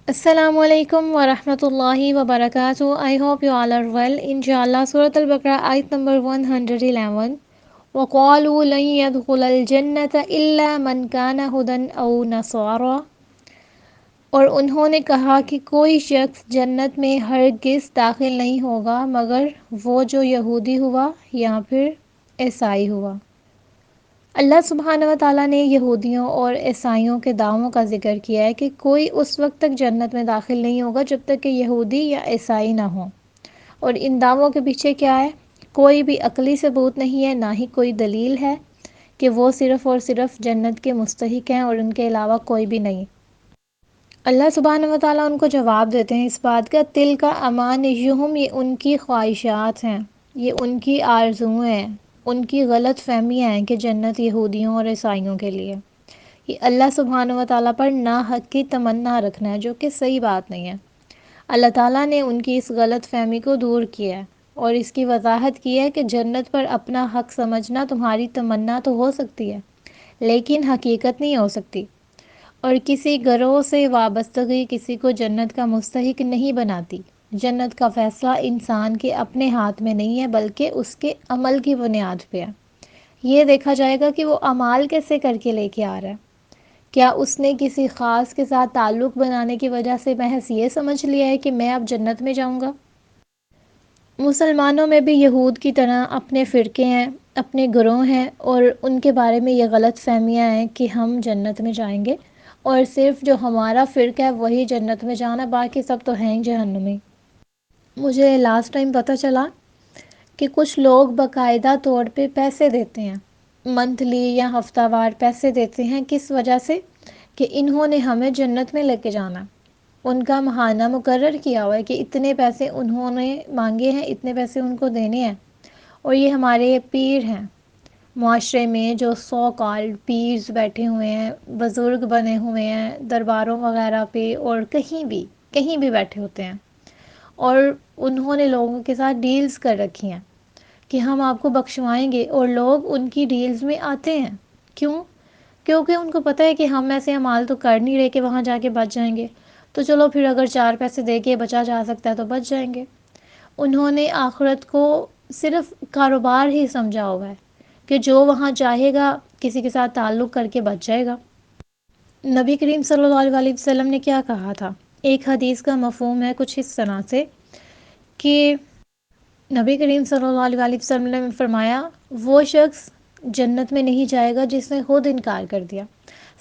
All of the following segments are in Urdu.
السلام علیکم ورحمۃ اللہ وبرکاتہ. I hope you all are well. Inshallah, Surah Al-Baqarah, ayat number 111. وَقَالُوا لَن يَدْخُلَ الْجَنَّةَ إِلَّا مَنْ كَانَ هُدًى أَوْ نَصَارَىٰ. اور انہوں نے کہا کہ کوئی شخص جنت میں ہرگز داخل نہیں ہوگا مگر وہ جو یہودی ہوا یا پھر عیسائی ہوا. اللہ سبحانہ و تعالیٰ نے یہودیوں اور عیسائیوں کے دعووں کا ذکر کیا ہے کہ کوئی اس وقت تک جنت میں داخل نہیں ہوگا جب تک کہ یہودی یا عیسائی نہ ہوں. اور ان دعووں کے پیچھے کیا ہے؟ کوئی بھی عقلی ثبوت نہیں ہے، نہ ہی کوئی دلیل ہے کہ وہ صرف اور صرف جنت کے مستحق ہیں اور ان کے علاوہ کوئی بھی نہیں. اللہ سبحانہ و تعالیٰ ان کو جواب دیتے ہیں اس بات کا، تل کا امانیہم، یہ ان کی خواہشات ہیں، یہ ان کی آرزویں ہیں، ان کی غلط فہمیاں ہیں کہ جنت یہودیوں اور عیسائیوں کے لیے. یہ اللہ سبحانہ و تعالیٰ پر ناحق کی تمنا رکھنا ہے، جو کہ صحیح بات نہیں ہے. اللہ تعالیٰ نے ان کی اس غلط فہمی کو دور کیا ہے اور اس کی وضاحت کی ہے کہ جنت پر اپنا حق سمجھنا تمہاری تمنا تو ہو سکتی ہے لیکن حقیقت نہیں ہو سکتی، اور کسی گروہ سے وابستگی کسی کو جنت کا مستحق نہیں بناتی. جنت کا فیصلہ انسان کے اپنے ہاتھ میں نہیں ہے بلکہ اس کے عمل کی بنیاد پہ ہے. یہ دیکھا جائے گا کہ وہ اعمال کیسے کر کے لے کے آ رہا ہے. کیا اس نے کسی خاص کے ساتھ تعلق بنانے کی وجہ سے محض یہ سمجھ لیا ہے کہ میں اب جنت میں جاؤں گا؟ مسلمانوں میں بھی یہود کی طرح اپنے فرقے ہیں، اپنے گروہ ہیں، اور ان کے بارے میں یہ غلط فہمیاں ہیں کہ ہم جنت میں جائیں گے اور صرف جو ہمارا فرقہ ہے وہی جنت میں جانا، باقی سب تو ہیں جہنمی. مجھے لاسٹ ٹائم پتہ چلا کہ کچھ لوگ باقاعدہ طور پہ پیسے دیتے ہیں، منتھلی یا ہفتہ وار پیسے دیتے ہیں. کس وجہ سے؟ کہ انہوں نے ہمیں جنت میں لے کے جانا. ان کا ماہانہ مقرر کیا ہوا ہے کہ اتنے پیسے انہوں نے مانگے ہیں، اتنے پیسے ان کو دینے ہیں. اور یہ ہمارے پیر ہیں معاشرے میں، جو سو کالڈ پیرز بیٹھے ہوئے ہیں، بزرگ بنے ہوئے ہیں درباروں وغیرہ پہ اور کہیں بھی بیٹھے ہوتے ہیں، اور انہوں نے لوگوں کے ساتھ ڈیلز کر رکھی ہیں کہ ہم آپ کو بخشوائیں گے، اور لوگ ان کی ڈیلز میں آتے ہیں. کیوں؟ کیونکہ ان کو پتہ ہے کہ ہم ایسے اعمال تو کر نہیں رہے کہ وہاں جا کے بچ جائیں گے، تو چلو پھر اگر چار پیسے دے کے بچا جا سکتا ہے تو بچ جائیں گے. انہوں نے آخرت کو صرف کاروبار ہی سمجھا ہوا ہے کہ جو وہاں چاہے گا کسی کے ساتھ تعلق کر کے بچ جائے گا. نبی کریم صلی اللہ علیہ وسلم نے کیا کہا تھا؟ ایک حدیث کا مفہوم ہے کچھ اس طرح سے کہ نبی کریم صلی اللہ علیہ وسلم نے فرمایا، وہ شخص جنت میں نہیں جائے گا جس نے خود انکار کر دیا.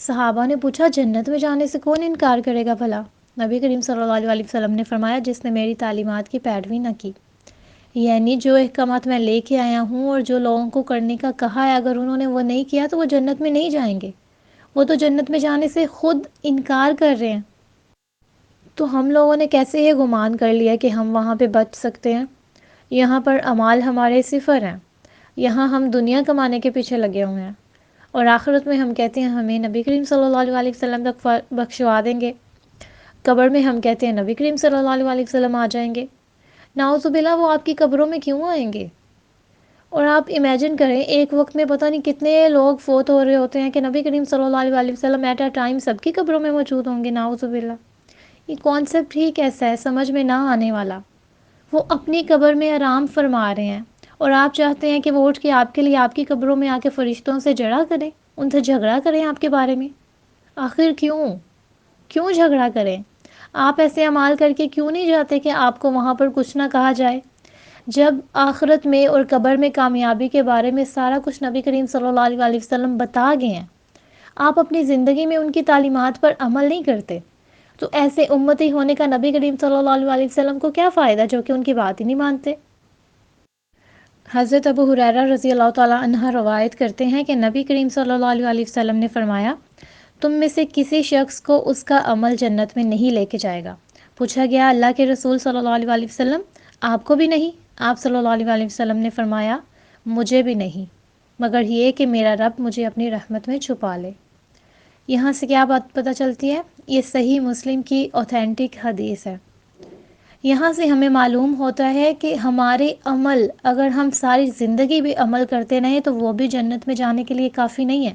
صحابہ نے پوچھا جنت میں جانے سے کون انکار کرے گا بھلا؟ نبی کریم صلی اللہ علیہ وسلم نے فرمایا، جس نے میری تعلیمات کی پیروی نہ کی. یعنی جو احکامات میں لے کے آیا ہوں اور جو لوگوں کو کرنے کا کہا ہے، اگر انہوں نے وہ نہیں کیا تو وہ جنت میں نہیں جائیں گے. وہ تو جنت میں جانے سے خود انکار کر رہے ہیں. تو ہم لوگوں نے کیسے یہ گمان کر لیا کہ ہم وہاں پہ بچ سکتے ہیں؟ یہاں پر اعمال ہمارے صفر ہیں، یہاں ہم دنیا کمانے کے پیچھے لگے ہوئے ہیں، اور آخرت میں ہم کہتے ہیں ہمیں نبی کریم صلی اللہ علیہ وسلم تک بخشوا دیں گے. قبر میں ہم کہتے ہیں نبی کریم صلی اللہ علیہ وسلم آ جائیں گے. نعوذ باللہ، وہ آپ کی قبروں میں کیوں آئیں گے؟ اور آپ امیجن کریں ایک وقت میں پتہ نہیں کتنے لوگ فوت ہو رہے ہوتے ہیں کہ نبی کریم صلی اللہ علیہ وسلم ایٹ اے ٹائم سب کی قبروں میں موجود ہوں گے. نعوذ باللہ، یہ کانسیپٹ ہی کیسا ہے، سمجھ میں نہ آنے والا. وہ اپنی قبر میں آرام فرما رہے ہیں اور آپ چاہتے ہیں کہ وہ اٹھ کے آپ کے لیے آپ کی قبروں میں آ کے فرشتوں سے جڑا کریں، ان سے جھگڑا کریں آپ کے بارے میں. آخر کیوں جھگڑا کریں؟ آپ ایسے اعمال کر کے کیوں نہیں جاتے کہ آپ کو وہاں پر کچھ نہ کہا جائے؟ جب آخرت میں اور قبر میں کامیابی کے بارے میں سارا کچھ نبی کریم صلی اللہ علیہ وسلم بتا گئے ہیں، آپ اپنی زندگی میں ان کی تعلیمات پر عمل نہیں کرتے، تو ایسے امتی ہونے کا نبی کریم صلی اللہ علیہ وسلم کو کیا فائدہ جو کہ ان کی بات ہی نہیں مانتے؟ حضرت ابو ہریرہ رضی اللہ تعالیٰ عنہ روایت کرتے ہیں کہ نبی کریم صلی اللہ علیہ وسلم نے فرمایا، تم میں سے کسی شخص کو اس کا عمل جنت میں نہیں لے کے جائے گا. پوچھا گیا اللہ کے رسول صلی اللہ علیہ وسلم، آپ کو بھی نہیں؟ آپ صلی اللہ علیہ وسلم نے فرمایا، مجھے بھی نہیں، مگر یہ کہ میرا رب مجھے اپنی رحمت میں چھپا لے. یہاں سے کیا بات پتہ چلتی ہے؟ یہ صحیح مسلم کی اوتھینٹک حدیث ہے. یہاں سے ہمیں معلوم ہوتا ہے کہ ہمارے عمل اگر ہم ساری زندگی بھی عمل کرتے رہیں تو وہ بھی جنت میں جانے کے لیے کافی نہیں ہے.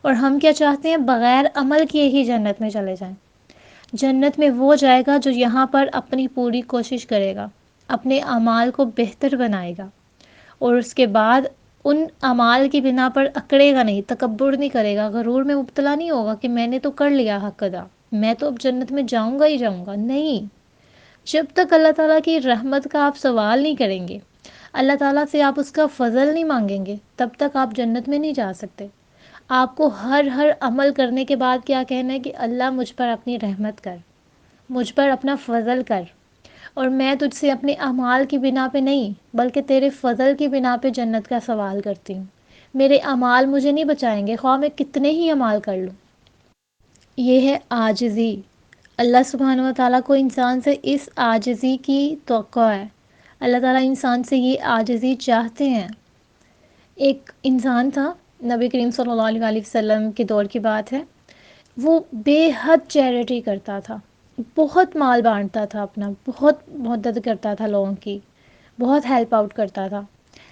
اور ہم کیا چاہتے ہیں؟ بغیر عمل کیے ہی جنت میں چلے جائیں. جنت میں وہ جائے گا جو یہاں پر اپنی پوری کوشش کرے گا، اپنے اعمال کو بہتر بنائے گا، اور اس کے بعد ان اعمال کی بنا پر اکڑے گا نہیں، تکبر نہیں کرے گا، غرور میں مبتلا نہیں ہوگا کہ میں نے تو کر لیا حق ادا، میں تو اب جنت میں جاؤں گا ہی جاؤں گا۔ نہیں، جب تک اللہ تعالیٰ کی رحمت کا آپ سوال نہیں کریں گے، اللہ تعالیٰ سے آپ اس کا فضل نہیں مانگیں گے، تب تک آپ جنت میں نہیں جا سکتے۔ آپ کو ہر عمل کرنے کے بعد کیا کہنا ہے کہ اللہ مجھ پر اپنی رحمت کر، مجھ پر اپنا فضل کر، اور میں تجھ سے اپنے اعمال کی بنا پہ نہیں بلکہ تیرے فضل کی بنا پہ جنت کا سوال کرتی ہوں۔ میرے اعمال مجھے نہیں بچائیں گے، خواہ میں کتنے ہی اعمال کر لوں۔ یہ ہے عاجزی۔ اللہ سبحانہ و تعالیٰ کو انسان سے اس عاجزی کی توقع ہے۔ اللہ تعالیٰ انسان سے یہ عاجزی چاہتے ہیں۔ ایک انسان تھا، نبی کریم صلی اللہ علیہ وسلم کے دور کی بات ہے، وہ بے حد چیریٹی کرتا تھا، بہت مال بانٹتا تھا اپنا، بہت مدد کرتا تھا لوگوں کی، بہت ہیلپ آؤٹ کرتا تھا۔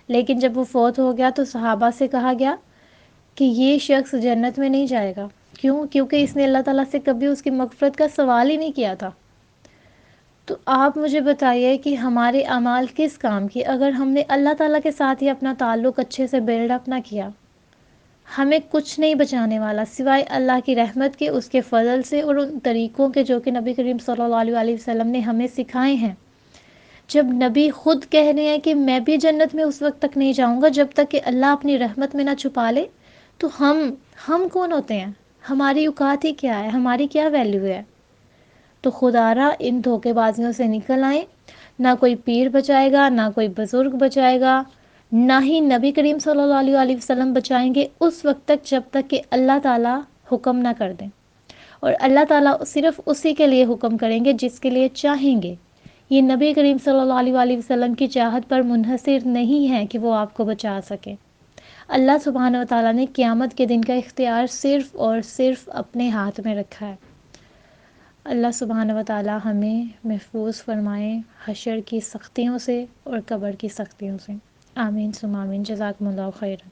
لیکن جب وہ فوت ہو گیا تو صحابہ سے کہا گیا کہ یہ شخص جنت میں نہیں جائے گا۔ کیوں؟ کیونکہ اس نے اللہ تعالیٰ سے کبھی اس کی مغفرت کا سوال ہی نہیں کیا تھا۔ تو آپ مجھے بتائیے کہ ہمارے اعمال کس کام کی اگر ہم نے اللہ تعالیٰ کے ساتھ ہی اپنا تعلق اچھے سے بلڈ اپ نہ کیا؟ ہمیں کچھ نہیں بچانے والا سوائے اللہ کی رحمت کے، اس کے فضل سے، اور ان طریقوں کے جو کہ نبی کریم صلی اللہ علیہ وسلم نے ہمیں سکھائے ہیں۔ جب نبی خود کہہ رہے ہیں کہ میں بھی جنت میں اس وقت تک نہیں جاؤں گا جب تک کہ اللہ اپنی رحمت میں نہ چھپا لے، تو ہم کون ہوتے ہیں؟ ہماری اوقات ہی کیا ہے؟ ہماری کیا ویلیو ہے؟ تو خدارا ان دھوکے بازیوں سے نکل آئیں۔ نہ کوئی پیر بچائے گا، نہ کوئی بزرگ بچائے گا، نہ ہی نبی کریم صلی اللہ علیہ وسلم بچائیں گے اس وقت تک جب تک کہ اللہ تعالیٰ حکم نہ کر دیں، اور اللہ تعالیٰ صرف اسی کے لیے حکم کریں گے جس کے لیے چاہیں گے۔ یہ نبی کریم صلی اللہ علیہ وسلم کی چاہت پر منحصر نہیں ہے کہ وہ آپ کو بچا سکے۔ اللہ سبحانہ و تعالیٰ نے قیامت کے دن کا اختیار صرف اور صرف اپنے ہاتھ میں رکھا ہے۔ اللہ سبحانہ و تعالیٰ ہمیں محفوظ فرمائے حشر کی سختیوں سے اور قبر کی سختیوں سے۔ آمین ثم آمین۔ جزاکم اللہ خیرا۔